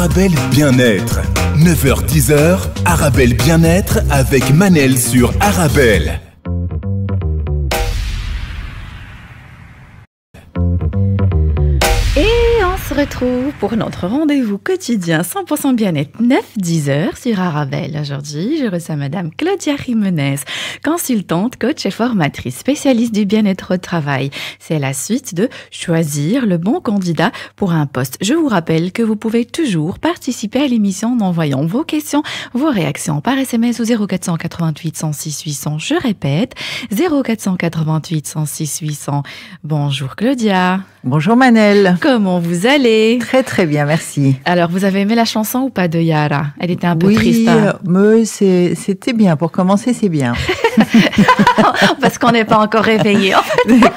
Arabelle Bien-être. 9h-10h, Arabelle Bien-être avec Manel sur Arabelle. On se retrouve pour notre rendez-vous quotidien 100% bien-être 9-10h sur Arabelle. Aujourd'hui, je reçois Madame Claudia Jiménez, consultante, coach et formatrice, spécialiste du bien-être au travail. C'est la suite de choisir le bon candidat pour un poste. Je vous rappelle que vous pouvez toujours participer à l'émission en envoyant vos questions, vos réactions par SMS au 0488 106 800. Je répète, 0488 106 800. Bonjour Claudia. Bonjour Manel. Comment vous allez? Très très bien, merci. Alors, vous avez aimé la chanson ou pas de Yara? Elle était un peu triste. Oui, mais c'était bien. Pour commencer, c'est bien. Parce qu'on n'est pas encore réveillé. En fait.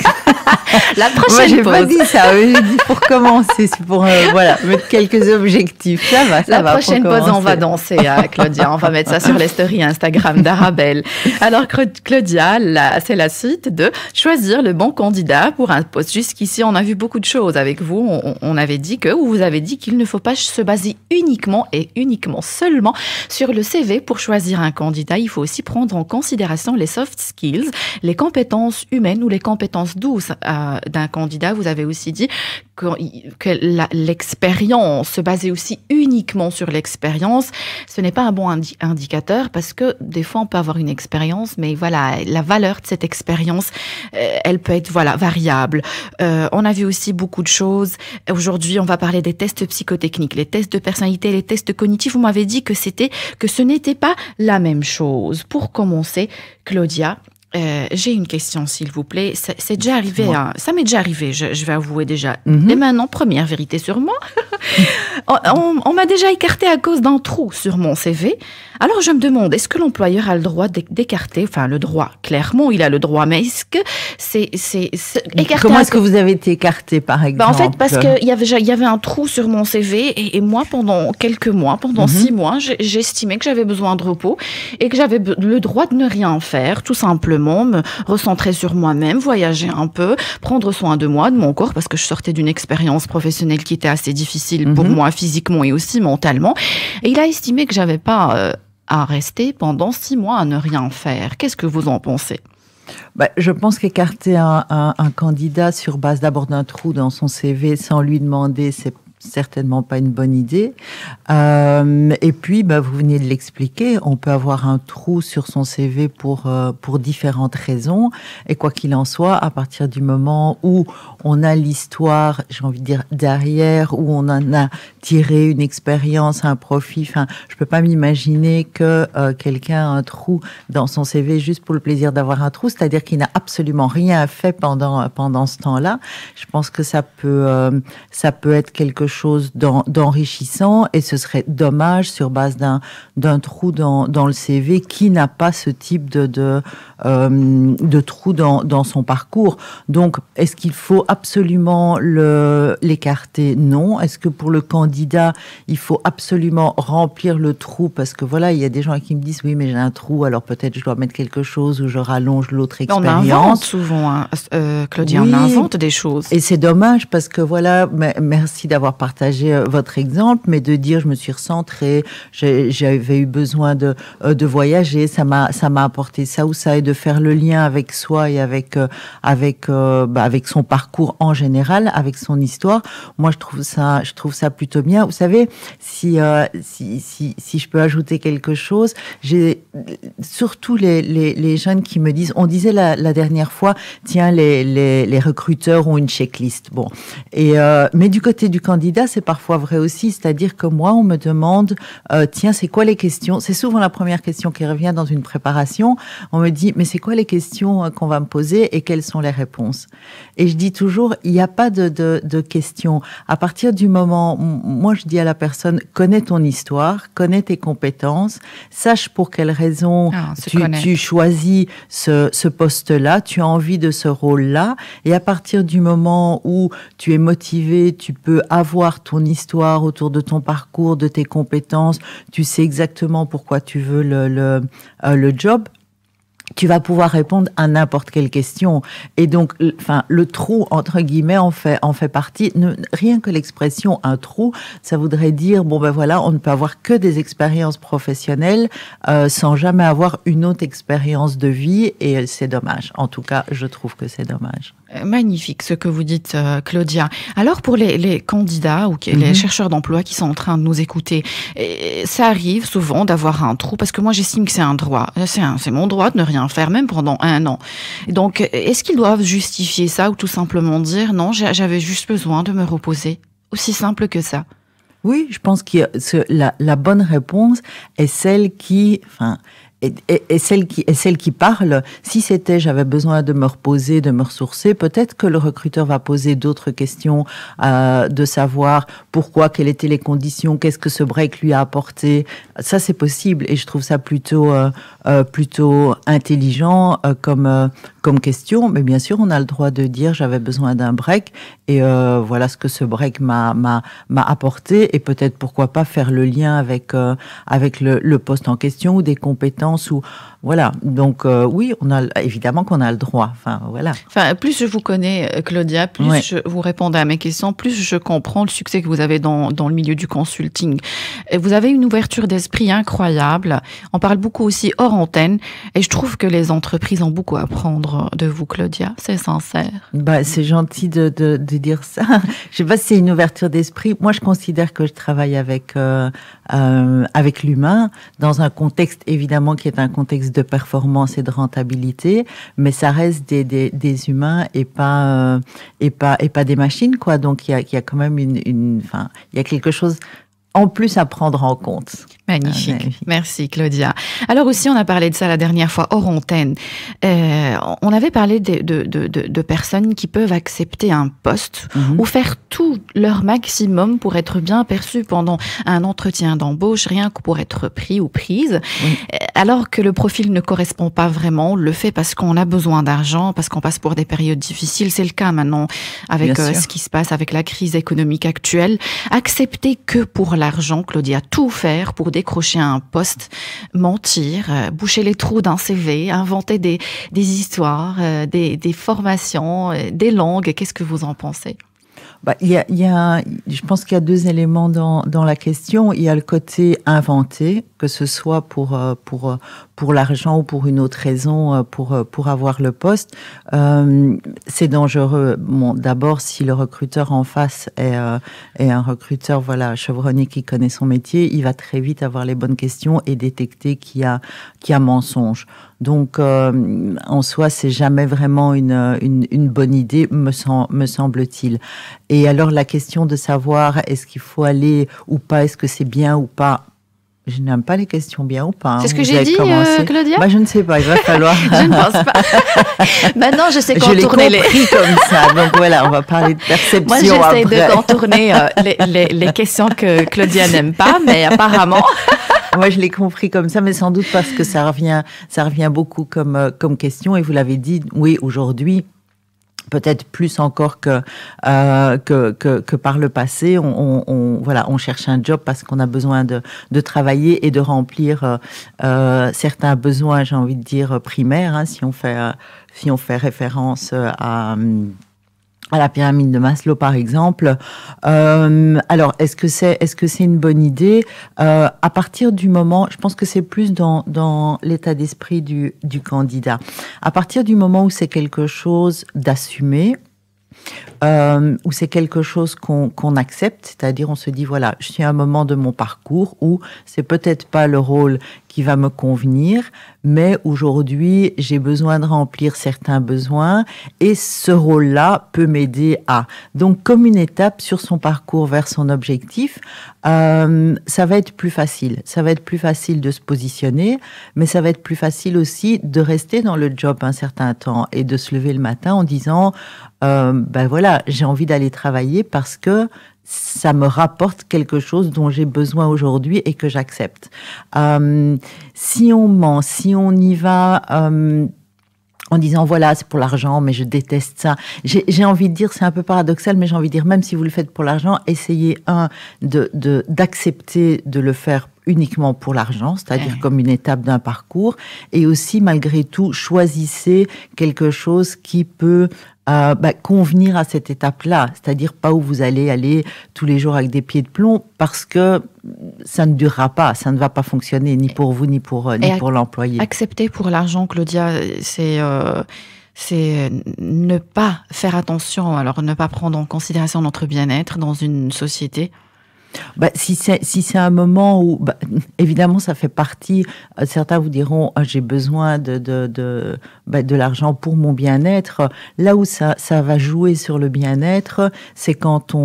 La prochaine Moi, j'ai pause. pas dit ça. J'ai dit pour commencer, c'est pour voilà, mettre quelques objectifs. Ça va, La prochaine pause, on va danser, Claudia. On va mettre ça sur les stories Instagram d'Arabelle. Alors, Claudia, c'est la suite de choisir le bon candidat pour un poste. Jusqu'ici, on a vu beaucoup de choses avec vous. On avait dit que, ou vous avez dit qu'il ne faut pas se baser uniquement seulement sur le CV pour choisir un candidat. Il faut aussi prendre en considération les soft skills, les compétences humaines ou les compétences douces d'un candidat. Vous avez aussi dit que l'expérience, se baser aussi uniquement sur l'expérience, ce n'est pas un bon indicateur parce que des fois on peut avoir une expérience, mais voilà, la valeur de cette expérience, elle peut être variable. On a vu aussi beaucoup de choses. Aujourd'hui, on va parler des tests psychotechniques, les tests de personnalité, les tests cognitifs. Vous m'avez dit que ce n'était pas la même chose. Pour commencer, Claudia, j'ai une question, s'il vous plaît. C'est déjà arrivé, ça m'est déjà arrivé, je vais avouer déjà. Et maintenant, première vérité sur moi, on m'a déjà écarté à cause d'un trou sur mon CV. Alors, je me demande, est-ce que l'employeur a le droit d'écarter, enfin, le droit, clairement, il a le droit, mais est-ce que c'est écarté? Comment est-ce que vous avez été écarté, par exemple? En fait, parce qu'il y avait un trou sur mon CV et moi, pendant quelques mois, pendant 6 mois, j'estimais que j'avais besoin de repos et que j'avais le droit de ne rien faire, tout simplement, me recentrer sur moi-même, voyager un peu, prendre soin de moi, de mon corps, parce que je sortais d'une expérience professionnelle qui était assez difficile pour moi, physiquement et aussi mentalement. Et il a estimé que j'avais pas à rester pendant 6 mois à ne rien faire. Qu'est-ce que vous en pensez? Je pense qu'écarter un candidat sur base d'abord d'un trou dans son CV sans lui demander, c'est certainement pas une bonne idée. Et puis, vous venez de l'expliquer, on peut avoir un trou sur son CV pour différentes raisons. Et quoi qu'il en soit, à partir du moment où on a l'histoire, j'ai envie de dire, derrière, où on en a tiré une expérience, un profit, enfin, je peux pas m'imaginer que quelqu'un a un trou dans son CV juste pour le plaisir d'avoir un trou, c'est-à-dire qu'il n'a absolument rien fait pendant ce temps-là. Je pense que ça peut être quelque chose d'enrichissant et ce serait dommage sur base d'un trou dans le CV qui n'a pas ce type de trou dans son parcours. Donc, est-ce qu'il faut absolument l'écarter? Non. Est-ce que pour le candidat, il faut absolument remplir le trou? Parce que voilà, il y a des gens qui me disent oui, mais j'ai un trou, alors peut-être je dois mettre quelque chose ou je rallonge l'autre expérience. On invente souvent, Claudia, oui, on invente des choses. Et c'est dommage parce que voilà, merci d'avoir partagé votre exemple, mais de dire je me suis recentrée, j'avais eu besoin de voyager, ça m'a apporté ça ou ça, et de faire le lien avec soi et avec son parcours en général, avec son histoire. Moi, je trouve ça plutôt bien. Vous savez, si je peux ajouter quelque chose, j'ai surtout les jeunes qui me disent, on disait la dernière fois, tiens, les recruteurs ont une checklist. Bon, mais du côté du candidat, c'est parfois vrai aussi, c'est-à-dire que moi, on me demande, tiens, c'est quoi les questions? C'est souvent la première question qui revient dans une préparation. On me dit, mais c'est quoi les questions qu'on va me poser et quelles sont les réponses? Et je dis toujours, il n'y a pas de questions. À partir du moment, moi, je dis à la personne, connais ton histoire, connais tes compétences, sache pour quelles raisons tu choisis ce poste-là, tu as envie de ce rôle-là, et à partir du moment où tu es motivé, tu peux avoir ton histoire autour de ton parcours, de tes compétences, tu sais exactement pourquoi tu veux le job. tu vas pouvoir répondre à n'importe quelle question. Et donc, le trou, entre guillemets, en fait partie. Rien que l'expression un trou, ça voudrait dire, bon ben voilà, on ne peut avoir que des expériences professionnelles sans jamais avoir une autre expérience de vie, et c'est dommage. En tout cas, je trouve que c'est dommage. Magnifique ce que vous dites, Claudia. Alors pour les candidats ou les chercheurs d'emploi qui sont en train de nous écouter, ça arrive souvent d'avoir un trou, parce que moi j'estime que c'est un droit. C'est mon droit de ne rien faire, même pendant 1 an. Donc est-ce qu'ils doivent justifier ça ou tout simplement dire non, j'avais juste besoin de me reposer? Aussi simple que ça. Oui, je pense que la bonne réponse est celle qui... Et celle qui parle, si c'était j'avais besoin de me reposer, de me ressourcer, peut-être que le recruteur va poser d'autres questions, de savoir pourquoi, quelles étaient les conditions, qu'est-ce que ce break lui a apporté. Ça, c'est possible, et je trouve ça plutôt intelligent comme question. Mais bien sûr, on a le droit de dire j'avais besoin d'un break, et voilà ce que ce break m'a apporté, et peut-être pourquoi pas faire le lien avec le poste en question ou des compétences. Ou voilà, donc oui, évidemment qu'on a le droit. Voilà. Plus je vous connais, Claudia, plus vous répondez à mes questions, plus je comprends le succès que vous avez dans le milieu du consulting. Vous avez une ouverture d'esprit incroyable. On parle beaucoup aussi hors antenne, et je trouve que les entreprises ont beaucoup à apprendre de vous, Claudia. C'est sincère. C'est gentil de dire ça. Je sais pas si c'est une ouverture d'esprit. Moi, je considère que je travaille avec l'humain dans un contexte évidemment qui est un contexte de performance et de rentabilité, mais ça reste des humains et pas des machines, quoi. Donc il y a quand même il y a quelque chose en plus à prendre en compte. Magnifique. Merci, Claudia. Alors aussi, on a parlé de ça la dernière fois, hors antenne. On avait parlé de personnes qui peuvent accepter un poste ou faire tout leur maximum pour être bien perçues pendant un entretien d'embauche, rien que pour être pris ou prise. Alors que le profil ne correspond pas vraiment, on le fait parce qu'on a besoin d'argent, parce qu'on passe pour des périodes difficiles. C'est le cas maintenant avec ce qui se passe avec la crise économique actuelle. Accepter que pour l'argent, Claudia, tout faire pour décrocher un poste, mentir, boucher les trous d'un CV, inventer des histoires, des formations, des langues. Qu'est-ce que vous en pensez? Je pense qu'il y a 2 éléments dans la question. Il y a le côté inventé, que ce soit pour l'argent ou pour une autre raison, pour avoir le poste. C'est dangereux. Bon, d'abord, si le recruteur en face est un recruteur, chevronné, qui connaît son métier, il va très vite avoir les bonnes questions et détecter qu'il y a mensonge. Donc, en soi, c'est jamais vraiment une bonne idée, me semble-t-il. Et alors, la question de savoir est-ce qu'il faut aller ou pas, est-ce que c'est bien ou pas, je n'aime pas les questions bien ou pas. C'est ce que j'ai dit, Claudia? Je ne sais pas, il va falloir... Je ne pense pas. Maintenant, je sais contourner je l'ai compris comme ça, donc voilà, on va parler de perception. Moi, j'essaie de contourner les questions que Claudia n'aime pas, mais apparemment... Moi, je l'ai compris comme ça, mais sans doute parce que ça revient beaucoup comme question. Et vous l'avez dit, oui, aujourd'hui, peut-être plus encore que par le passé, on cherche un job parce qu'on a besoin de travailler et de remplir certains besoins, j'ai envie de dire primaires, si on fait référence à la pyramide de Maslow, par exemple. Alors, est-ce que c'est une bonne idée? À partir du moment, je pense que c'est plus dans l'état d'esprit du candidat. À partir du moment où c'est quelque chose d'assumé, où c'est quelque chose qu'on accepte, c'est-à-dire on se dit voilà, je suis à un moment de mon parcours où c'est peut-être pas le rôle qui va me convenir, mais aujourd'hui j'ai besoin de remplir certains besoins et ce rôle-là peut m'aider à. Donc comme une étape sur son parcours vers son objectif, ça va être plus facile. Ça va être plus facile de se positionner, mais ça va être plus facile aussi de rester dans le job un certain temps et de se lever le matin en disant voilà, j'ai envie d'aller travailler parce que ça me rapporte quelque chose dont j'ai besoin aujourd'hui et que j'accepte. Si on ment, si on y va en disant voilà, c'est pour l'argent, mais je déteste ça. J'ai envie de dire, c'est un peu paradoxal, mais j'ai envie de dire, même si vous le faites pour l'argent, essayez d'accepter de le faire uniquement pour l'argent, c'est-à-dire comme une étape d'un parcours, et aussi malgré tout choisissez quelque chose qui peut convenir à cette étape-là, c'est-à-dire pas où vous allez aller tous les jours avec des pieds de plomb, parce que ça ne durera pas, ça ne va pas fonctionner ni pour vous ni pour l'employé. Accepter pour l'argent, Claudia, c'est ne pas faire attention, alors ne pas prendre en considération notre bien-être dans une société. Si c'est un moment où, évidemment, ça fait partie. Certains vous diront, j'ai besoin de l'argent pour mon bien-être. Là où ça va jouer sur le bien-être, c'est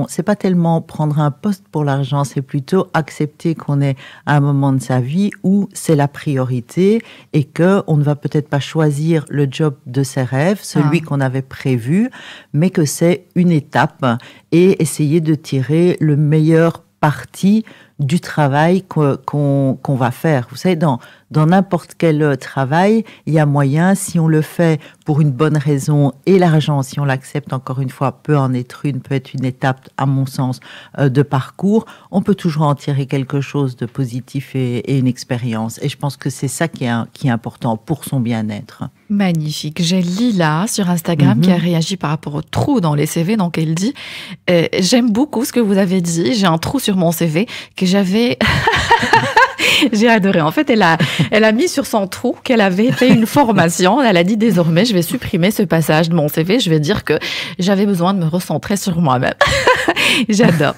c'est pas tellement prendre un poste pour l'argent, c'est plutôt accepter qu'on est à un moment de sa vie où c'est la priorité et que on ne va peut-être pas choisir le job de ses rêves, celui qu'on avait prévu, mais que c'est une étape et essayer de tirer le meilleur partie du travail qu'on va faire. Vous savez, dans n'importe quel travail, il y a moyen, si on le fait pour une bonne raison, et l'argent, si on l'accepte, encore une fois, peut être une étape, à mon sens, de parcours, on peut toujours en tirer quelque chose de positif et une expérience. Et je pense que c'est ça qui est important pour son bien-être. Magnifique. J'ai Lila sur Instagram qui a réagi par rapport au trou dans les CV. Donc, elle dit « J'aime beaucoup ce que vous avez dit. J'ai un trou sur mon CV que j'avais... » J'ai adoré. En fait, elle a mis sur son trou qu'elle avait fait une formation. Elle a dit désormais, je vais supprimer ce passage de mon CV. Je vais dire que j'avais besoin de me recentrer sur moi-même. J'adore.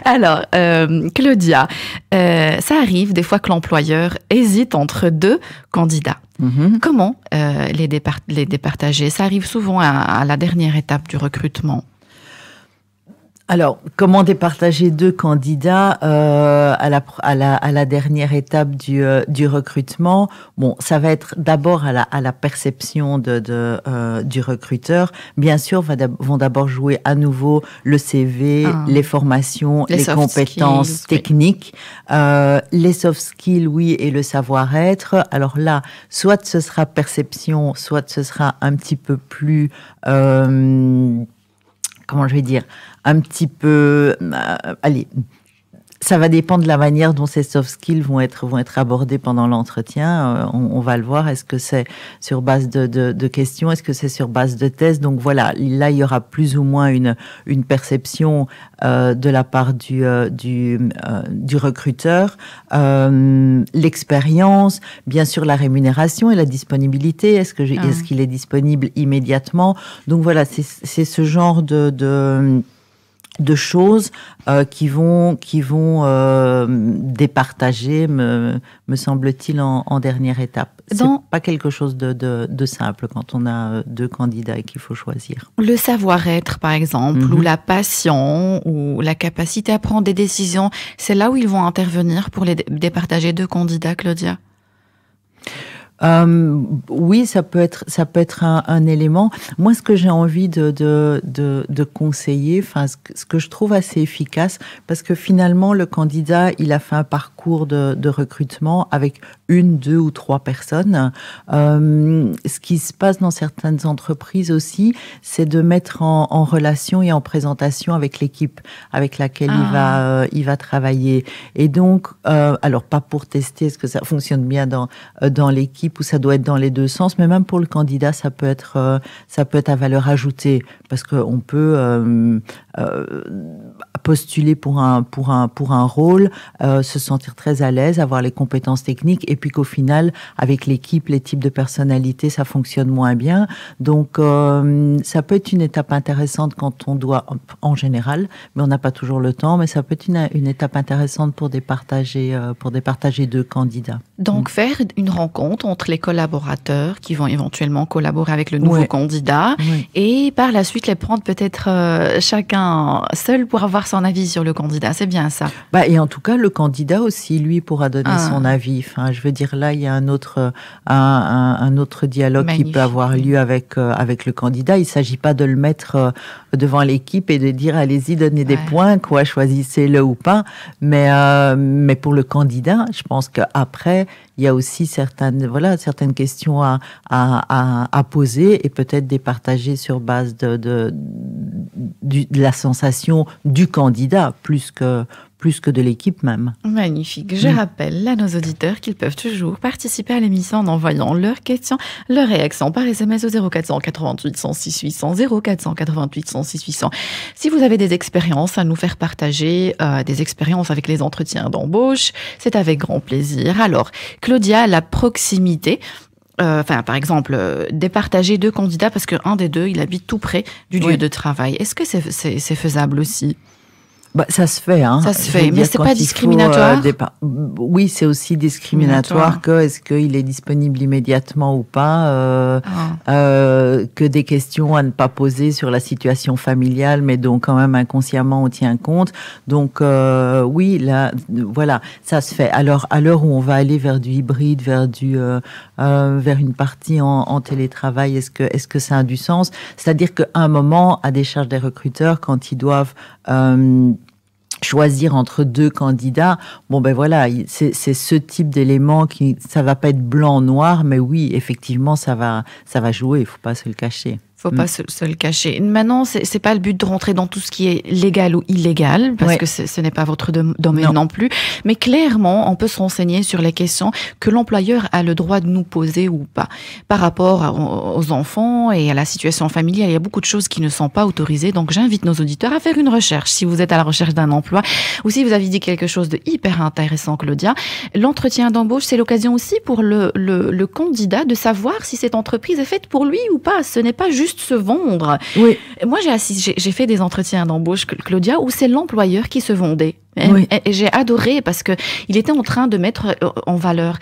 Alors, Claudia, ça arrive des fois que l'employeur hésite entre deux candidats. Comment les départager? Ça arrive souvent à la dernière étape du recrutement. Alors, comment départager deux candidats à la dernière étape du recrutement? Bon, ça va être d'abord à la perception du recruteur. Bien sûr, vont d'abord jouer à nouveau le CV, les formations, les compétences skills, techniques, les soft skills, oui, et le savoir-être. Alors là, soit ce sera perception, soit ce sera un petit peu plus... comment je vais dire, un petit peu, ça va dépendre de la manière dont ces soft skills vont être abordés pendant l'entretien. On va le voir. Est-ce que c'est sur base de questions? Est-ce que c'est sur base de tests? Donc voilà, là, il y aura plus ou moins une perception de la part du recruteur. L'expérience, bien sûr, la rémunération et la disponibilité. Est-ce qu'il est disponible immédiatement? Donc voilà, c'est ce genre de choses qui vont départager, me semble-t-il, en dernière étape. C'est pas quelque chose de simple quand on a deux candidats et qu'il faut choisir. Le savoir-être, par exemple, ou la passion, ou la capacité à prendre des décisions, c'est là où ils vont intervenir pour les départager deux candidats, Claudia? Oui, ça peut être un élément. Moi, ce que j'ai envie de conseiller, ce que je trouve assez efficace, parce que finalement, le candidat, il a fait un parcours de recrutement avec 1, 2 ou 3 personnes. Ce qui se passe dans certaines entreprises aussi, c'est de mettre en relation et en présentation avec l'équipe avec laquelle il va travailler. Et donc, alors pas pour tester est-ce que ça fonctionne bien dans l'équipe, où ça doit être dans les deux sens, mais même pour le candidat, ça peut être à valeur ajoutée, parce qu'on peut postuler pour un rôle, se sentir très à l'aise, avoir les compétences techniques, et puis qu'au final, avec l'équipe, les types de personnalités, ça fonctionne moins bien. Donc, ça peut être une étape intéressante quand on doit, en général, mais on n'a pas toujours le temps, mais ça peut être une étape intéressante pour départager deux candidats. Donc, faire une rencontre entre les collaborateurs qui vont éventuellement collaborer avec le nouveau candidat, et par la suite les prendre peut-être chacun l'entretien seul pour avoir son avis sur le candidat. C'est bien ça. Et en tout cas, le candidat aussi, lui, pourra donner son avis. Enfin, je veux dire, là, il y a un autre dialogue qui peut avoir lieu avec le candidat. Il ne s'agit pas de le mettre devant l'équipe et de dire allez-y, donnez des points, quoi, choisissez-le ou pas. Mais pour le candidat, je pense qu'après, il y a aussi certaines questions à poser et peut-être des partager sur base de la sensation du candidat plus que de l'équipe même. Magnifique. Je rappelle à nos auditeurs qu'ils peuvent toujours participer à l'émission en envoyant leurs questions, leurs réactions par SMS au 0488 106 800, 0488 106 800. Si vous avez des expériences à nous faire partager, des expériences avec les entretiens d'embauche, c'est avec grand plaisir. Alors, Claudia, la proximité, par exemple, départager 2 candidats parce qu'un des 2, il habite tout près du lieu de travail. Est-ce que c'est faisable aussi ? Ça se fait, hein. Ça se fait, mais c'est pas discriminatoire. Oui, c'est aussi discriminatoire que est-ce qu'il est disponible immédiatement ou pas, que des questions à ne pas poser sur la situation familiale, mais donc quand même inconsciemment on tient compte. Donc oui, là, voilà, ça se fait. Alors à l'heure où on va aller vers du hybride, vers une partie en télétravail, est-ce que ça a du sens? C'est-à-dire qu'à un moment, à décharge des recruteurs, quand ils doivent choisir entre 2 candidats, voilà, c'est ce type d'élément ça va pas être blanc-noir, mais oui, effectivement, ça va jouer, il faut pas se le cacher. Faut pas se le cacher. Maintenant, c'est pas le but de rentrer dans tout ce qui est légal ou illégal, parce que ce n'est pas votre domaine non plus. Mais clairement, on peut se renseigner sur les questions que l'employeur a le droit de nous poser ou pas. Par rapport aux enfants et à la situation familiale, il y a beaucoup de choses qui ne sont pas autorisées. Donc, j'invite nos auditeurs à faire une recherche. Si vous êtes à la recherche d'un emploi, ou si vous avez dit quelque chose de hyper intéressant, Claudia, l'entretien d'embauche, c'est l'occasion aussi pour le candidat de savoir si cette entreprise est faite pour lui ou pas. Ce n'est pas juste se vendre. Oui. Moi, j'ai fait des entretiens d'embauche, Claudia, où c'est l'employeur qui se vendait. Oui. Et j'ai adoré parce que il était en train de mettre en valeur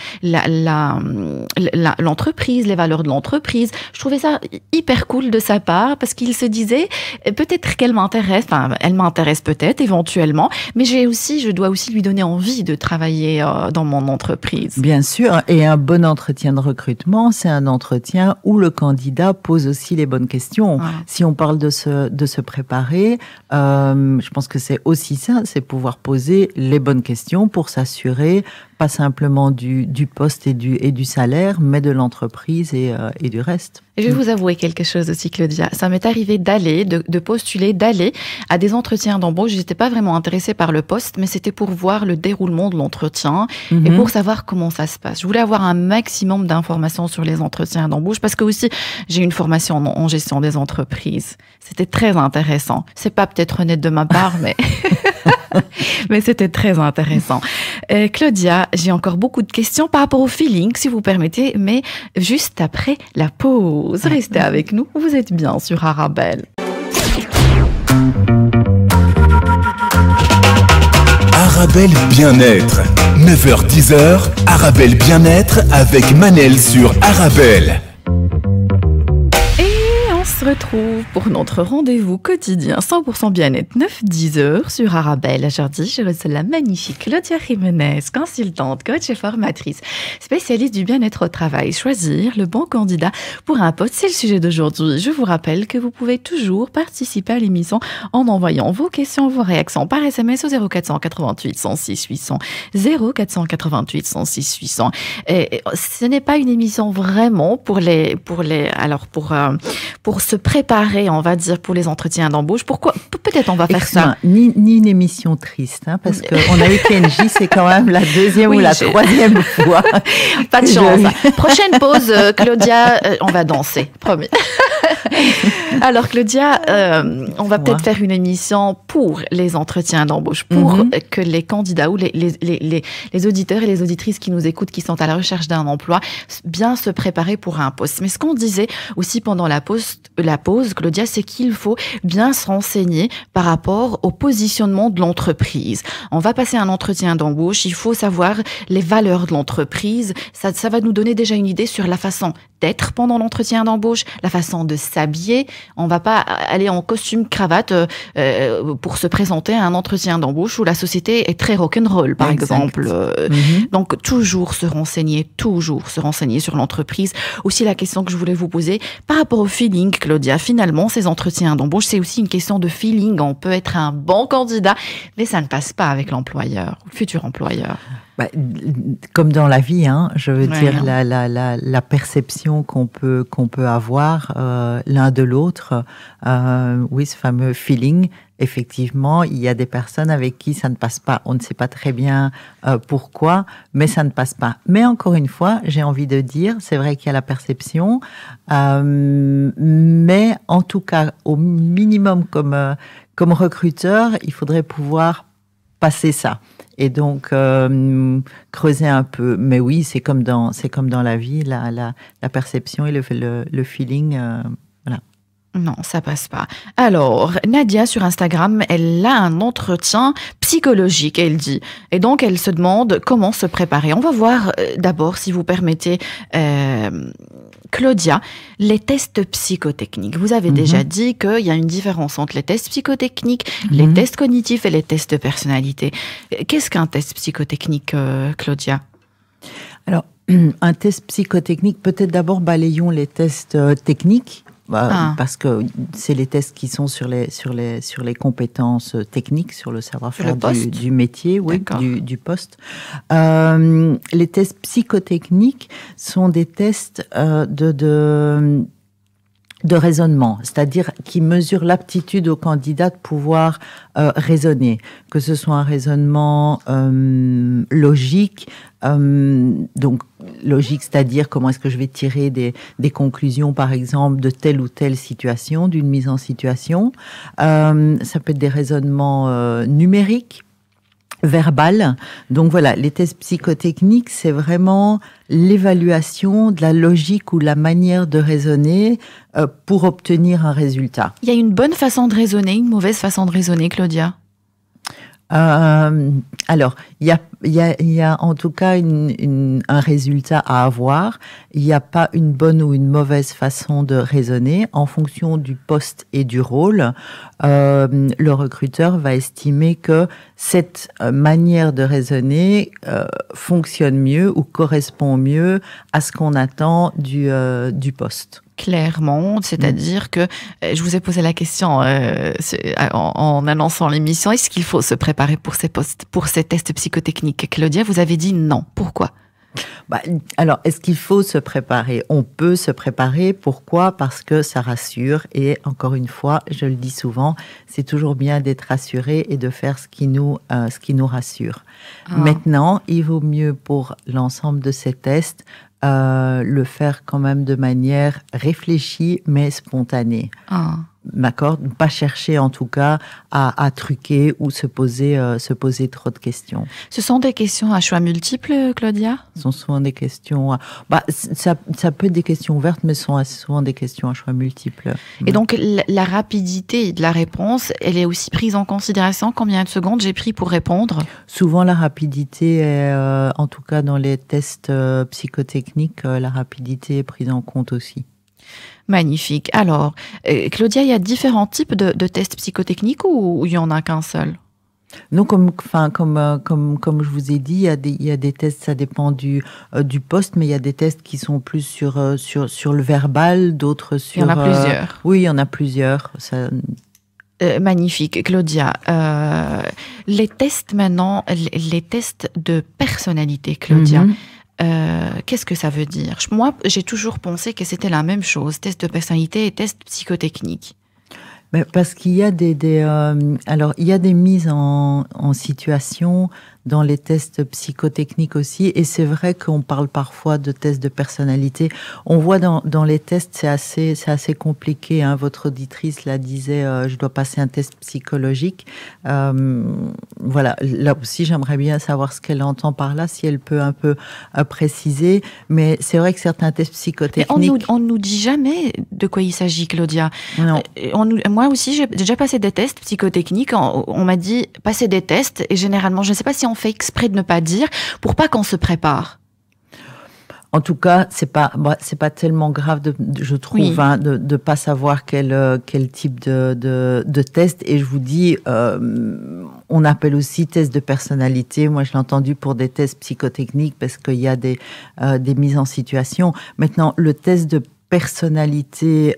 l'entreprise, les valeurs de l'entreprise. Je trouvais ça hyper cool de sa part parce qu'il se disait peut-être qu'elle m'intéresse, elle m'intéresse peut-être éventuellement, mais je dois aussi lui donner envie de travailler dans mon entreprise. Bien sûr, et un bon entretien de recrutement, c'est un entretien où le candidat pose aussi les bonnes questions. Ah. Si on parle de se préparer, je pense que c'est aussi ça, c'est pouvoir poser les bonnes questions pour s'assurer pas simplement du poste et du salaire, mais de l'entreprise et du reste. Et je vais vous avouer quelque chose aussi, Claudia. Ça m'est arrivé de postuler, d'aller à des entretiens d'embauche. Je n'étais pas vraiment intéressée par le poste, mais c'était pour voir le déroulement de l'entretien et pour savoir comment ça se passe. Je voulais avoir un maximum d'informations sur les entretiens d'embauche parce que aussi, j'ai une formation en gestion des entreprises. C'était très intéressant. C'est pas peut-être honnête de ma part, mais... mais c'était très intéressant. Claudia, j'ai encore beaucoup de questions par rapport au feeling, si vous permettez, mais juste après la pause. Restez avec nous, vous êtes bien sur Arabelle. Arabelle Bien-être, 9h-10h, Arabelle Bien-être avec Manel sur Arabelle. On se retrouve pour notre rendez-vous quotidien 100% bien-être 9-10h sur Arabelle. Aujourd'hui, je reçois la magnifique Claudia Jiménez, consultante, coach et formatrice, spécialiste du bien-être au travail. Choisir le bon candidat pour un poste, c'est le sujet d'aujourd'hui. Je vous rappelle que vous pouvez toujours participer à l'émission en envoyant vos questions, vos réactions par SMS au 0488 106 800, 0488 106 800. Et ce n'est pas une émission vraiment pour se préparer, on va dire, pour les entretiens d'embauche. Pourquoi? Peut-être on va faire ça. Ni une émission triste, hein, parce qu'on a eu KNJ, c'est quand même la deuxième ou la troisième fois. Pas de chance. Prochaine pause, Claudia, on va danser, promis. Alors Claudia, on va peut-être faire une émission pour les entretiens d'embauche, pour que les candidats ou les auditeurs et les auditrices qui nous écoutent, qui sont à la recherche d'un emploi, bien se préparer pour un poste. Mais ce qu'on disait aussi pendant la pause, Claudia, c'est qu'il faut bien se renseigner par rapport au positionnement de l'entreprise. On va passer un entretien d'embauche, il faut savoir les valeurs de l'entreprise. Ça va nous donner déjà une idée sur la façon d'être pendant l'entretien d'embauche, la façon de s'habiller. On va pas aller en costume cravate pour se présenter à un entretien d'embauche où la société est très rock'n'roll, par exemple. Donc, toujours se renseigner sur l'entreprise. Aussi, la question que je voulais vous poser, par rapport au feeling, Claudia, finalement, ces entretiens d'embauche, c'est aussi une question de feeling. On peut être un bon candidat, mais ça ne passe pas avec l'employeur, le futur employeur. Bah, comme dans la vie, hein, je veux dire, la perception qu'on peut avoir l'un de l'autre, oui, ce fameux feeling. Effectivement, il y a des personnes avec qui ça ne passe pas. On ne sait pas très bien pourquoi, mais ça ne passe pas. Mais encore une fois, j'ai envie de dire, c'est vrai qu'il y a la perception, mais en tout cas, au minimum, comme recruteur, il faudrait pouvoir passer ça. Et donc creuser un peu. Mais oui, c'est comme dans la vie, la perception et le feeling. Voilà. Non, ça passe pas. Alors, Nadia, sur Instagram, elle a un entretien psychologique, elle dit. Et donc, elle se demande comment se préparer. On va voir d'abord, si vous permettez, Claudia, les tests psychotechniques. Vous avez déjà dit qu'il y a une différence entre les tests psychotechniques, les tests cognitifs et les tests de personnalité. Qu'est-ce qu'un test psychotechnique, Claudia ? Alors, un test psychotechnique, peut-être d'abord balayons les tests techniques. Parce que c'est les tests qui sont sur les compétences techniques, sur le savoir-faire du métier, oui, du poste. Les tests psychotechniques sont des tests de raisonnement, c'est-à-dire qui mesurent l'aptitude au candidat de pouvoir raisonner, que ce soit un raisonnement logique, donc logique, c'est-à-dire comment est-ce que je vais tirer des conclusions, par exemple, de telle ou telle situation, d'une mise en situation. Ça peut être des raisonnements numériques, verbal. Donc voilà, les tests psychotechniques, c'est vraiment l'évaluation de la logique ou la manière de raisonner pour obtenir un résultat. Il y a une bonne façon de raisonner, une mauvaise façon de raisonner, Claudia ? Alors, il y a en tout cas un résultat à avoir. Il n'y a pas une bonne ou une mauvaise façon de raisonner. En fonction du poste et du rôle, le recruteur va estimer que cette manière de raisonner fonctionne mieux ou correspond mieux à ce qu'on attend du poste. Clairement, c'est-à-dire que je vous ai posé la question en annonçant l'émission, est-ce qu'il faut se préparer pour ces tests psychotechniques? Claudia, vous avez dit non. Pourquoi? Alors, est-ce qu'il faut se préparer? On peut se préparer. Pourquoi? Parce que ça rassure. Et encore une fois, je le dis souvent, c'est toujours bien d'être rassuré et de faire ce qui nous rassure. Maintenant, il vaut mieux pour l'ensemble de ces tests le faire quand même de manière réfléchie mais spontanée. D'accord? Ne pas chercher en tout cas à truquer ou se poser trop de questions. Ce sont des questions à choix multiples, Claudia? Ce sont souvent des questions... ça peut être des questions ouvertes, mais ce sont souvent des questions à choix multiples. Et donc, la rapidité de la réponse, elle est aussi prise en considération? Combien de secondes j'ai pris pour répondre? Souvent, la rapidité est, en tout cas dans les tests psychotechniques, la rapidité est prise en compte aussi. Magnifique. Alors, Claudia, il y a différents types de tests psychotechniques ou il n'y en a qu'un seul? Non, comme je vous ai dit, il y a des tests, ça dépend du poste, mais il y a des tests qui sont plus sur le verbal, d'autres sur... Il y en a plusieurs. Oui, il y en a plusieurs. Ça... Magnifique, Claudia. Les tests maintenant, les tests de personnalité, Claudia. Qu'est-ce que ça veut dire? Moi, j'ai toujours pensé que c'était la même chose, test de personnalité et test psychotechnique. Mais parce qu'il y a alors il y a des mises en situation dans les tests psychotechniques aussi, et c'est vrai qu'on parle parfois de tests de personnalité. On voit dans les tests, c'est assez compliqué. Hein. Votre auditrice la disait, je dois passer un test psychologique. Voilà, là aussi, j'aimerais bien savoir ce qu'elle entend par là, si elle peut un peu préciser. Mais c'est vrai que certains tests psychotechniques... Mais on nous dit jamais de quoi il s'agit, Claudia. Non. Moi aussi, j'ai déjà passé des tests psychotechniques. On m'a dit passer des tests, et généralement, je ne sais pas si on fait exprès de ne pas dire pour pas qu'on se prépare. En tout cas, c'est pas tellement grave, je trouve, Oui. de pas savoir quel type de test. Et je vous dis, on appelle aussi test de personnalité. Moi, je l'ai entendu pour des tests psychotechniques parce qu'il y a des mises en situation. Maintenant, le test de personnalité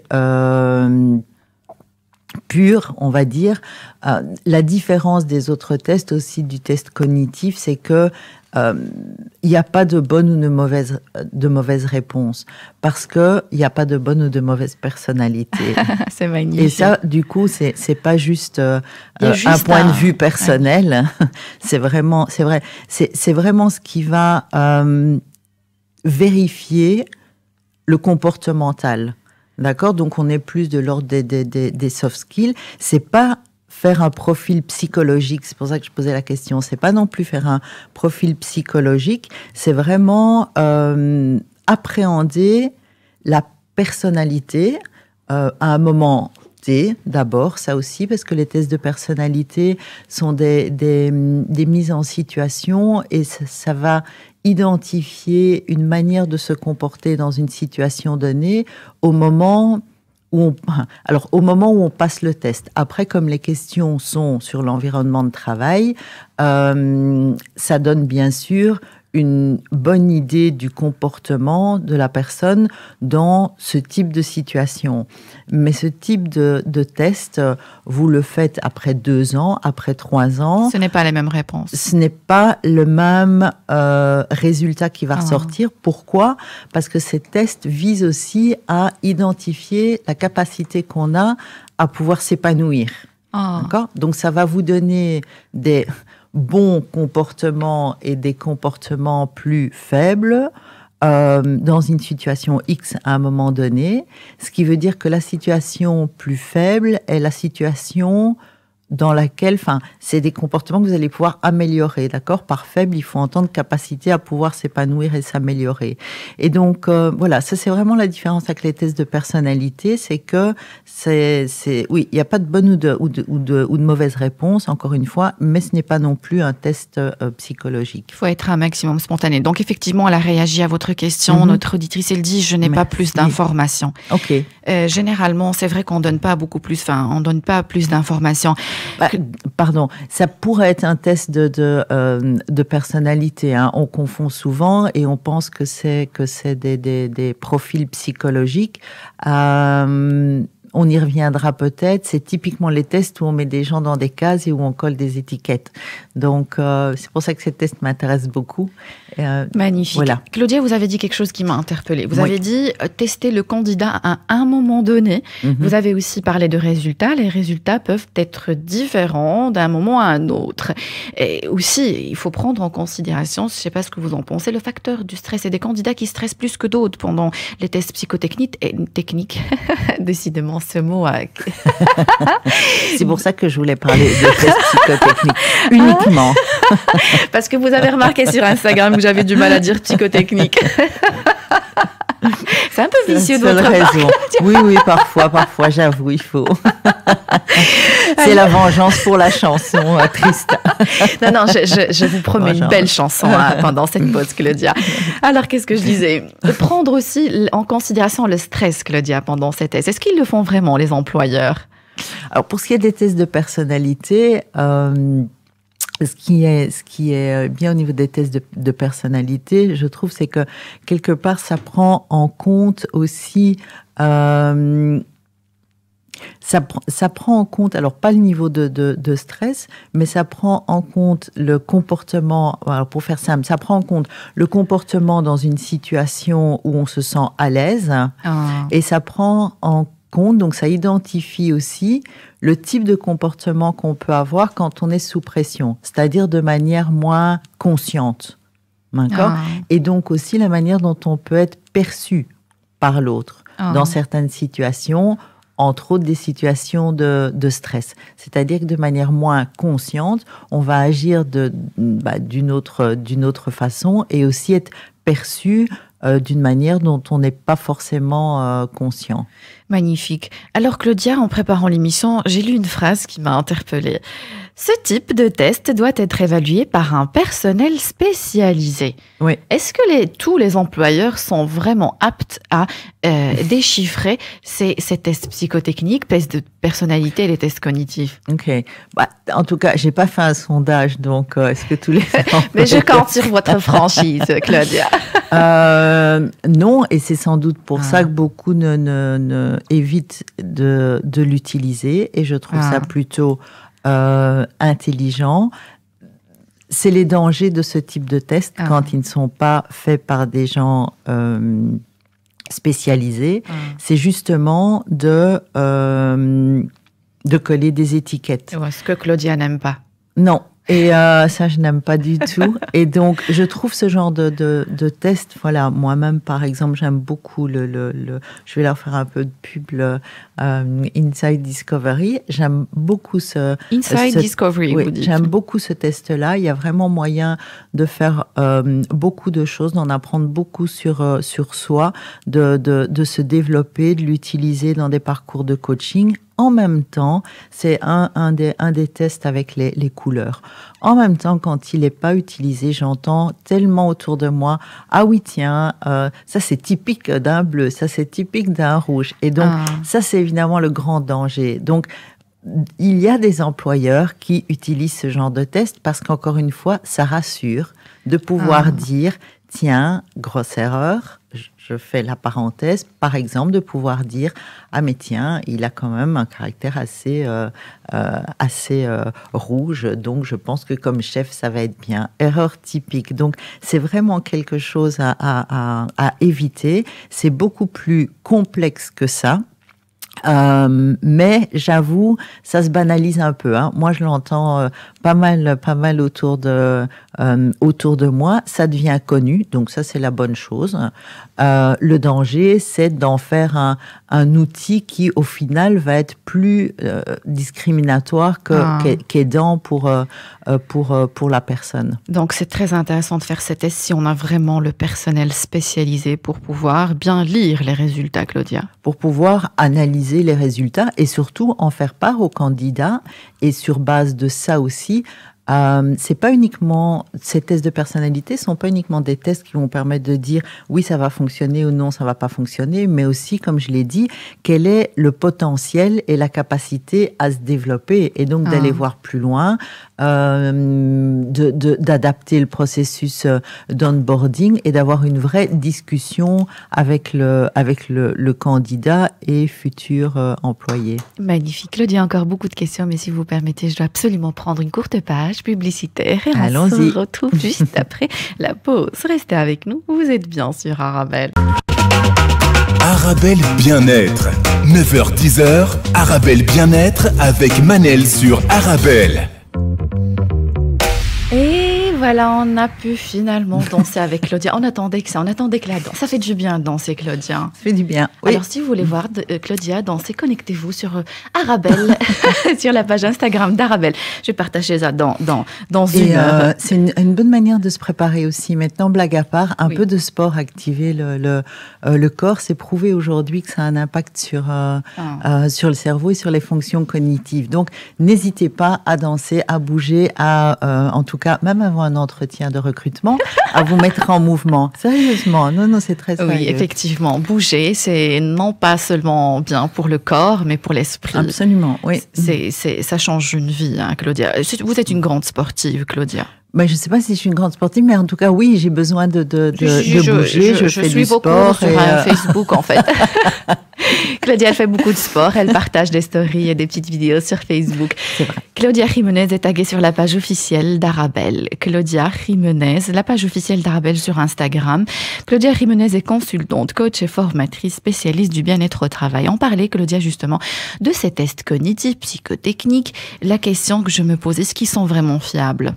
pure, on va dire, la différence des autres tests aussi du test cognitif, c'est que il n'y a pas de bonne ou de mauvaise réponse parce que il n'y a pas de bonne ou de mauvaise personnalité. C'est magnifique. Et ça, du coup, c'est pas juste, juste un point de vue personnel. Ouais. C'est vraiment ce qui va vérifier le comportemental. D'accord? Donc, on est plus de l'ordre des soft skills. C'est pas faire un profil psychologique, c'est pour ça que je posais la question. C'est pas non plus faire un profil psychologique, c'est vraiment appréhender la personnalité à un moment T, d'abord, ça aussi, parce que les tests de personnalité sont des mises en situation et ça va identifier une manière de se comporter dans une situation donnée au moment où on passe le test. Après, comme les questions sont sur l'environnement de travail, ça donne bien sûr une bonne idée du comportement de la personne dans ce type de situation. Mais ce type de test, vous le faites après 2 ans, après 3 ans. Ce n'est pas les mêmes réponses. Ce n'est pas le même résultat qui va ressortir. Pourquoi? Parce que ces tests visent aussi à identifier la capacité qu'on a à pouvoir s'épanouir. D'accord? Donc, ça va vous donner des bons comportements et des comportements plus faibles dans une situation X à un moment donné, ce qui veut dire que la situation plus faible est la situation dans laquelle, c'est des comportements que vous allez pouvoir améliorer, d'accord? Par faible, il faut entendre capacité à pouvoir s'épanouir et s'améliorer. Et donc, voilà, ça c'est vraiment la différence avec les tests de personnalité, c'est que oui, il n'y a pas de bonne ou de mauvaise réponse, encore une fois, mais ce n'est pas non plus un test psychologique. Il faut être un maximum spontané. Donc, effectivement, elle a réagi à votre question. Notre auditrice, elle dit, je n'ai pas plus d'informations. Ok. Généralement, c'est vrai qu'on donne pas on donne pas plus d'informations. Pardon, ça pourrait être un test de personnalité. Hein. On confond souvent et on pense que c'est des profils psychologiques. On y reviendra peut-être. C'est typiquement les tests où on met des gens dans des cases et où on colle des étiquettes. Donc, c'est pour ça que ces tests m'intéressent beaucoup. Magnifique. Voilà. Claudia, vous avez dit quelque chose qui m'a interpellée. Vous avez dit tester le candidat à un moment donné. Vous avez aussi parlé de résultats. Les résultats peuvent être différents d'un moment à un autre. Et aussi, il faut prendre en considération, je ne sais pas ce que vous en pensez, le facteur du stress. Et des candidats qui stressent plus que d'autres pendant les tests psychotechniques. Décidément, ce mot. C'est pour ça que je voulais parler de tests psychotechniques uniquement. Parce que vous avez remarqué sur Instagram que j'avais du mal à dire psychotechnique. C'est un peu vicieux de votre part. Oui, parfois, j'avoue, il faut. C'est la vengeance pour la chanson triste. Non, je vous promets une belle chanson pendant cette pause, Claudia. Alors, qu'est-ce que je disais? Prendre aussi en considération le stress, Claudia, pendant ces tests. Est-ce qu'ils le font vraiment, les employeurs? Alors, pour ce qui est des tests de personnalité, ce qui est bien au niveau des tests de personnalité, je trouve, c'est que quelque part, ça prend en compte aussi, ça prend en compte, alors pas le niveau de stress, mais ça prend en compte le comportement, alors pour faire simple, ça prend en compte le comportement dans une situation où on se sent à l'aise, et ça prend en compte, donc ça identifie aussi le type de comportement qu'on peut avoir quand on est sous pression, c'est-à-dire de manière moins consciente. D'accord ? Et donc aussi la manière dont on peut être perçu par l'autre dans certaines situations, entre autres des situations de stress. C'est-à-dire que de manière moins consciente, on va agir d'une autre façon et aussi être perçu d'une manière dont on n'est pas forcément conscient. Magnifique. Alors Claudia, en préparant l'émission, j'ai lu une phrase qui m'a interpellée. Ce type de test doit être évalué par un personnel spécialisé. Oui. Est-ce que tous les employeurs sont vraiment aptes à déchiffrer ces tests psychotechniques, tests de personnalité et les tests cognitifs? Ok. En tout cas, j'ai pas fait un sondage, donc est-ce que tous les Mais je compte sur votre franchise, Claudia. Non, et c'est sans doute pour ça que beaucoup évitent de l'utiliser, et je trouve ça plutôt intelligent. C'est les dangers de ce type de test quand ils ne sont pas faits par des gens spécialisés. C'est justement de coller des étiquettes. Ce que Claudia n'aime pas. Non. Et ça, je n'aime pas du tout. Et donc, je trouve ce genre de test, voilà, moi-même, par exemple, j'aime beaucoup je vais leur faire un peu de pub, Inside Discovery. J'aime beaucoup Discovery, oui, vous dites. J'aime beaucoup ce test-là. Il y a vraiment moyen de faire beaucoup de choses, d'en apprendre beaucoup sur soi, de se développer, de l'utiliser dans des parcours de coaching. En même temps, c'est un des tests avec les couleurs. En même temps, quand il n'est pas utilisé, j'entends tellement autour de moi, ah oui, tiens, ça c'est typique d'un bleu, ça c'est typique d'un rouge. Et donc, ça c'est évidemment le grand danger. Donc, il y a des employeurs qui utilisent ce genre de test parce qu'encore une fois, ça rassure de pouvoir dire, tiens, grosse erreur, je fais la parenthèse, par exemple, de pouvoir dire « Ah mais tiens, il a quand même un caractère assez rouge, donc je pense que comme chef, ça va être bien. » Erreur typique. Donc, c'est vraiment quelque chose à éviter. C'est beaucoup plus complexe que ça. Mais j'avoue, ça se banalise un peu. Moi, je l'entends pas mal autour de moi. Ça devient connu, donc ça c'est la bonne chose. Le danger, c'est d'en faire un outil qui, au final, va être plus discriminatoire qu'aidant pour la personne. Donc, c'est très intéressant de faire ces tests si on a vraiment le personnel spécialisé pour pouvoir bien lire les résultats, Claudia. Pour pouvoir analyser les résultats et surtout en faire part aux candidats. Et sur base de ça aussi, c'est pas uniquement, ces tests de personnalité sont pas uniquement des tests qui vont permettre de dire oui, ça va fonctionner ou non, ça va pas fonctionner, mais aussi, comme je l'ai dit, quel est le potentiel et la capacité à se développer et donc d'aller voir plus loin, d'adapter le processus d'onboarding et d'avoir une vraie discussion avec le candidat et futur employé. Magnifique. Claudia, encore beaucoup de questions, mais si vous permettez, je dois absolument prendre une courte page publicitaire et on se retrouve juste après la pause. Restez avec nous, vous êtes bien sur Arabelle. Arabelle Bien-être, 9h-10h, Arabelle Bien-être avec Manel sur Arabelle. Et voilà, on a pu finalement danser avec Claudia. On attendait que la danse. Ça fait du bien de danser, Claudia. Ça fait du bien. Oui. Alors, si vous voulez voir Claudia danser, connectez-vous sur Arabelle, sur la page Instagram d'Arabelle. Je vais partager ça dans une heure. C'est une bonne manière de se préparer aussi. Maintenant, blague à part, un peu de sport, activer le corps. C'est prouvé aujourd'hui que ça a un impact sur le cerveau et sur les fonctions cognitives. Donc, n'hésitez pas à danser, à bouger, en tout cas, même avant un entretien de recrutement, à vous mettre en mouvement. Sérieusement, non, c'est très sérieux. Oui, effectivement, bouger, c'est non pas seulement bien pour le corps, mais pour l'esprit. Absolument, oui. Ça change une vie, Claudia. Vous êtes une grande sportive, Claudia. Je ne sais pas si je suis une grande sportive, mais en tout cas, oui, j'ai besoin de bouger. Je fais suis du beaucoup sport sur Facebook, en fait. Claudia, elle fait beaucoup de sport. Elle partage des stories et des petites vidéos sur Facebook. C'est vrai. Claudia Jiménez est taguée sur la page officielle d'Arabelle. Claudia Jiménez, la page officielle d'Arabelle sur Instagram. Claudia Jiménez est consultante, coach et formatrice spécialiste du bien-être au travail. On parlait, Claudia, justement, de ces tests cognitifs, psychotechniques. La question que je me pose, est-ce qu'ils sont vraiment fiables ?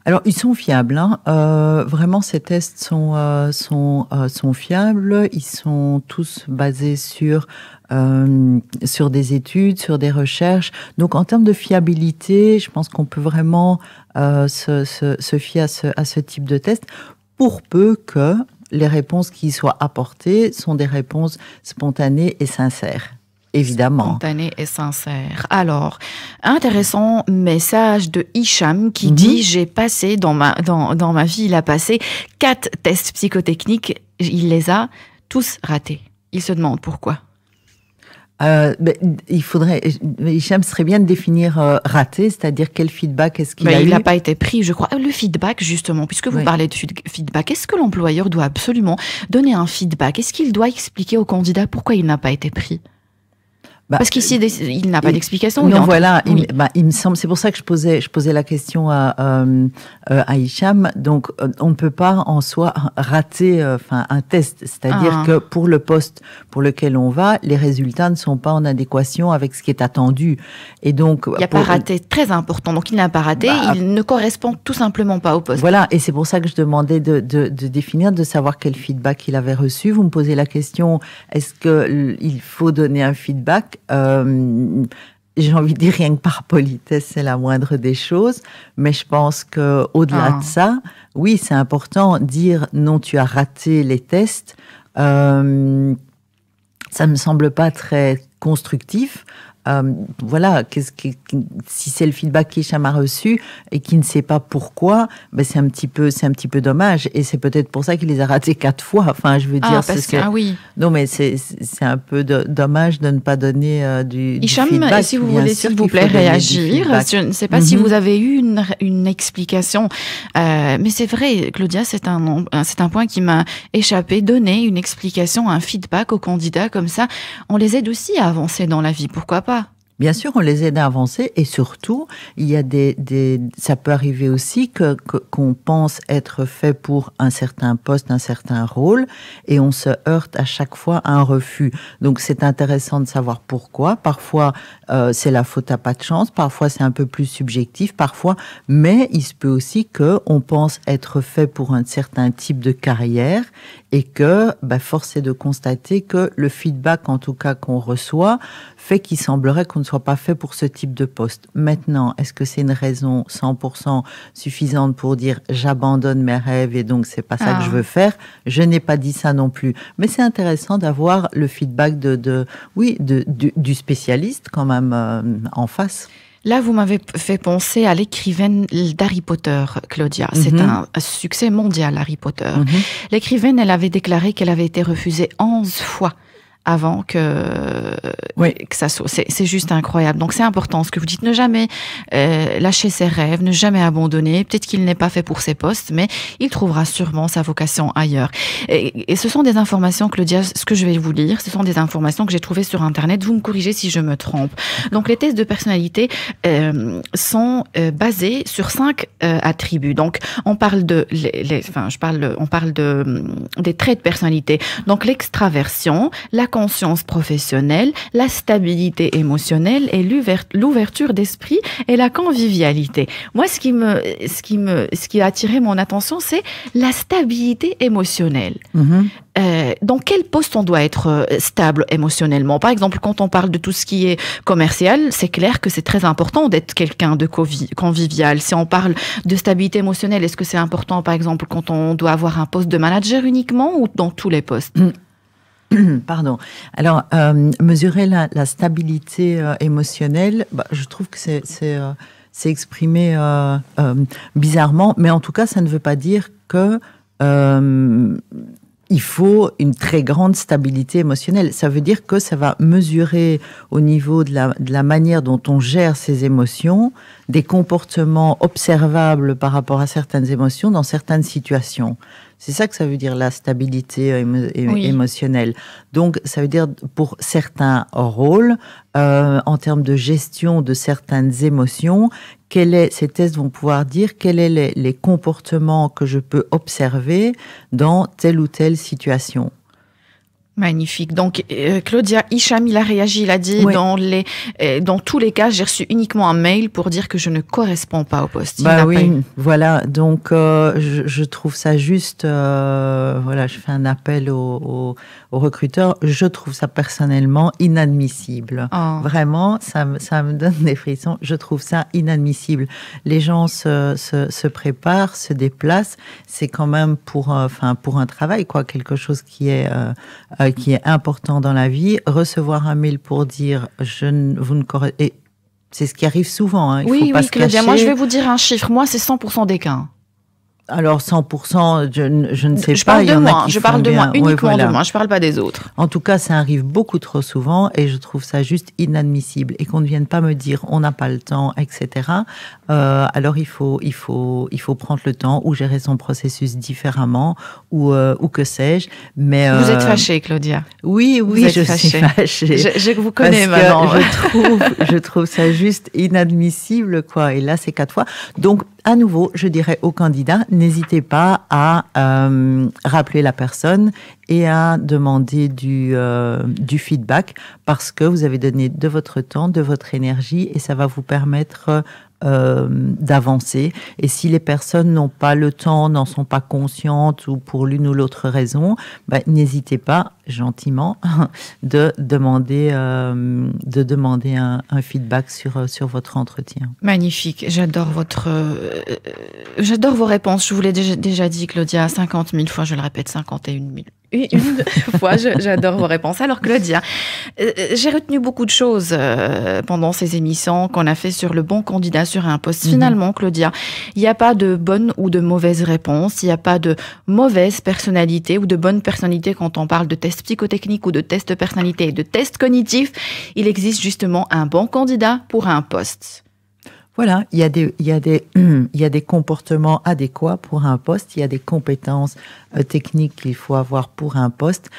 Alors, ils sont fiables. Vraiment, ces tests sont fiables. Ils sont tous basés sur des études, sur des recherches. Donc, en termes de fiabilité, je pense qu'on peut vraiment se fier à ce type de test, pour peu que les réponses qui y soient apportées sont des réponses spontanées et sincères. Évidemment. Spontané et sincère. Alors, intéressant message de Hicham qui dit « J'ai passé, dans ma vie, il a passé 4 tests psychotechniques. Il les a tous ratés. » Il se demande pourquoi. Il faudrait, Hicham, serait bien de définir raté, c'est-à-dire quel feedback est-ce qu'il a eu. Il n'a pas été pris, je crois. Le feedback, justement, puisque vous parlez de feedback, est-ce que l'employeur doit absolument donner un feedback? Est-ce qu'il doit expliquer au candidat pourquoi il n'a pas été pris? Parce qu'ici, il n'a pas d'explication. Non, voilà. Oui. Il me semble, c'est pour ça que je posais la question à Hicham. Donc, on ne peut pas en soi rater, un test. C'est-à-dire que pour le poste pour lequel on va, les résultats ne sont pas en adéquation avec ce qui est attendu. Et donc, il n'y a pas raté, très important. Donc, il n'a pas raté. Il ne correspond tout simplement pas au poste. Voilà. Et c'est pour ça que je demandais de définir, de savoir quel feedback il avait reçu. Vous me posez la question, est-ce qu'il faut donner un feedback? J'ai envie de dire rien que par politesse, c'est la moindre des choses, mais je pense que au-delà de ça, oui, c'est important de dire non, tu as raté les tests. Ça me semble pas très constructif. Voilà, si c'est le feedback qu'Hicham a reçu et qui ne sait pas pourquoi, c'est un petit peu dommage. Et c'est peut-être pour ça qu'il les a ratés 4 fois. Enfin, je veux dire, oui. Non, mais c'est un peu dommage de ne pas donner du Hicham, feedback. si vous voulez, s'il vous plaît, réagir. Je ne sais pas si vous avez eu une explication, mais c'est vrai, Claudia, c'est un point qui m'a échappé. Donner une explication, un feedback aux candidats comme ça, on les aide aussi à avancer dans la vie. Pourquoi pas? Bien sûr, on les aide à avancer et surtout, il y a ça peut arriver aussi qu'on pense être fait pour un certain poste, un certain rôle et on se heurte à chaque fois à un refus. Donc, c'est intéressant de savoir pourquoi. Parfois, c'est la faute à pas de chance. Parfois, c'est un peu plus subjectif. Parfois, mais il se peut aussi qu'on pense être fait pour un certain type de carrière et que, force est de constater que le feedback, en tout cas, qu'on reçoit, fait qu'il semblerait qu'on ne soit pas fait pour ce type de poste. Maintenant, est-ce que c'est une raison 100% suffisante pour dire j'abandonne mes rêves et donc c'est pas ça que je veux faire? Je n'ai pas dit ça non plus. Mais c'est intéressant d'avoir le feedback du spécialiste quand même en face. Là, vous m'avez fait penser à l'écrivaine d'Harry Potter, Claudia. C'est un succès mondial, Harry Potter. L'écrivaine, elle avait déclaré qu'elle avait été refusée 11 fois avant que ça soit. C'est juste incroyable. Donc, c'est important ce que vous dites. Ne jamais lâcher ses rêves, ne jamais abandonner. Peut-être qu'il n'est pas fait pour ses postes, mais il trouvera sûrement sa vocation ailleurs. Et ce sont des informations, Claudia, ce que je vais vous lire, ce sont des informations que j'ai trouvées sur Internet. Vous me corrigez si je me trompe. Donc, les tests de personnalité sont basés sur 5 attributs. Donc, on parle on parle des traits de personnalité. Donc, l'extraversion, la conscience professionnelle, la stabilité émotionnelle et l'ouverture d'esprit et la convivialité. Moi, ce qui a attiré mon attention, c'est la stabilité émotionnelle. Dans quel poste on doit être stable émotionnellement? Par exemple, quand on parle de tout ce qui est commercial, c'est clair que c'est très important d'être quelqu'un de convivial. Si on parle de stabilité émotionnelle, est-ce que c'est important, par exemple, quand on doit avoir un poste de manager uniquement ou dans tous les postes? Pardon. Alors, mesurer la stabilité émotionnelle, je trouve que c'est exprimé bizarrement, mais en tout cas, ça ne veut pas dire que il faut une très grande stabilité émotionnelle. Ça veut dire que ça va mesurer au niveau de la manière dont on gère ses émotions, des comportements observables par rapport à certaines émotions dans certaines situations. C'est ça que ça veut dire, la stabilité émotionnelle. Donc, ça veut dire pour certains rôles, en termes de gestion de certaines émotions, ces tests vont pouvoir dire quels sont les comportements que je peux observer dans telle ou telle situation. Magnifique. Donc, Claudia, Hicham, il a réagi, il a dit, dans tous les cas, j'ai reçu uniquement un mail pour dire que je ne corresponds pas au poste. Voilà. Donc, je trouve ça juste, je fais un appel aux recruteurs. Je trouve ça personnellement inadmissible. Vraiment, ça me donne des frissons. Je trouve ça inadmissible. Les gens se préparent, se déplacent. C'est quand même pour un travail, quelque chose qui est qui est important dans la vie. Recevoir un mail pour dire vous ne correspondez. C'est ce qui arrive souvent. Hein. Oui, Claudia, moi je vais vous dire un chiffre. Moi, c'est 100% des cas. Alors 100%, je ne sais je pas. Parle de moi, je parle de moi, uniquement de moi, je ne parle pas des autres. En tout cas, ça arrive beaucoup trop souvent et je trouve ça juste inadmissible. Et qu'on ne vienne pas me dire on n'a pas le temps, etc. Alors il faut prendre le temps ou gérer son processus différemment ou que sais-je. Mais vous êtes fâchée, Claudia. Oui, je suis fâchée. Je vous connais maintenant. Je trouve ça juste inadmissible, quoi. Et là, c'est 4 fois. Donc, à nouveau, je dirais aux candidats, n'hésitez pas à rappeler la personne et à demander du feedback parce que vous avez donné de votre temps, de votre énergie et ça va vous permettre d'avancer. Et si les personnes n'ont pas le temps, n'en sont pas conscientes ou pour l'une ou l'autre raison, n'hésitez pas gentiment de demander un feedback sur votre entretien. Magnifique, j'adore vos réponses. Je vous l'ai déjà dit, Claudia, 50 000 fois, je le répète, 51 000. Une fois, j'adore vos réponses. Alors Claudia, j'ai retenu beaucoup de choses pendant ces émissions qu'on a fait sur le bon candidat sur un poste. Finalement, Claudia, il n'y a pas de bonne ou de mauvaise réponse, il n'y a pas de mauvaise personnalité ou de bonne personnalité quand on parle de tests psychotechniques ou de tests de personnalité et de tests cognitifs. Il existe justement un bon candidat pour un poste. Voilà, il y a des comportements adéquats pour un poste, il y a des compétences techniques qu'il faut avoir pour un poste.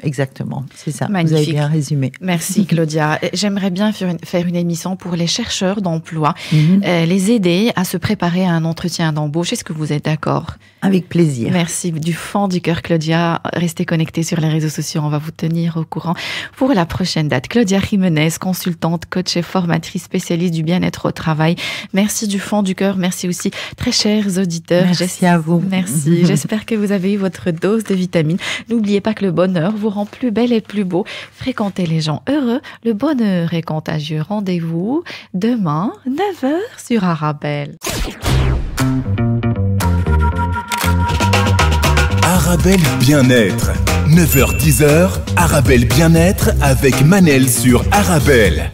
Exactement, c'est ça. Magnifique. Vous avez bien résumé. Merci Claudia. J'aimerais bien faire une émission pour les chercheurs d'emploi, les aider à se préparer à un entretien d'embauche. Est-ce que vous êtes d'accord? Avec plaisir. Merci du fond du cœur, Claudia. Restez connectés sur les réseaux sociaux, on va vous tenir au courant pour la prochaine date. Claudia Jiménez, consultante, coach et formatrice spécialiste du bien-être au travail. Merci du fond du cœur. Merci aussi, très chers auditeurs. Merci à vous. Merci. J'espère que vous avez eu votre dose de vitamines. N'oubliez pas que le bonheur vous rend plus belle et plus beau. Fréquentez les gens heureux. Le bonheur est contagieux. Rendez-vous demain, 9h sur Arabelle. Arabelle Bien-être. 9h-10h, Arabelle Bien-être avec Manel sur Arabelle.